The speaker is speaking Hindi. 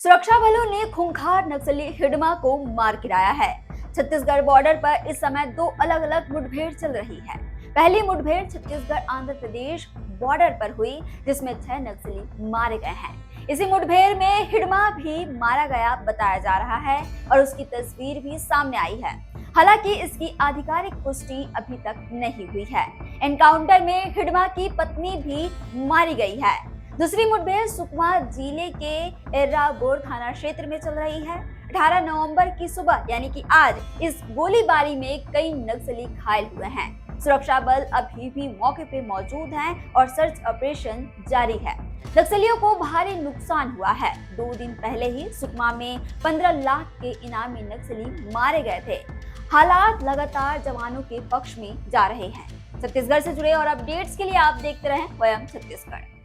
सुरक्षा बलों ने खूंखार नक्सली हिडमा को मार गिराया है। छत्तीसगढ़ बॉर्डर पर इस समय दो अलग अलग मुठभेड़ चल रही है। पहली मुठभेड़ छत्तीसगढ़ आंध्र प्रदेश बॉर्डर पर हुई, जिसमें 6 नक्सली मारे गए हैं। इसी मुठभेड़ में हिडमा भी मारा गया बताया जा रहा है और उसकी तस्वीर भी सामने आई है। हालांकि इसकी आधिकारिक पुष्टि अभी तक नहीं हुई है। एनकाउंटर में हिडमा की पत्नी भी मारी गई है। दूसरी मुठभेड़ सुकमा जिले के एर्राबोर थाना क्षेत्र में चल रही है। 18 नवंबर की सुबह यानी कि आज इस गोलीबारी में कई नक्सली घायल हुए हैं। सुरक्षा बल अभी भी मौके पे मौजूद हैं और सर्च ऑपरेशन जारी है। नक्सलियों को भारी नुकसान हुआ है। 2 दिन पहले ही सुकमा में 15 लाख के इनामी नक्सली मारे गए थे। हालात लगातार जवानों के पक्ष में जा रहे हैं। छत्तीसगढ़ से जुड़े और अपडेट्स के लिए आप देखते रहें वयम छत्तीसगढ़।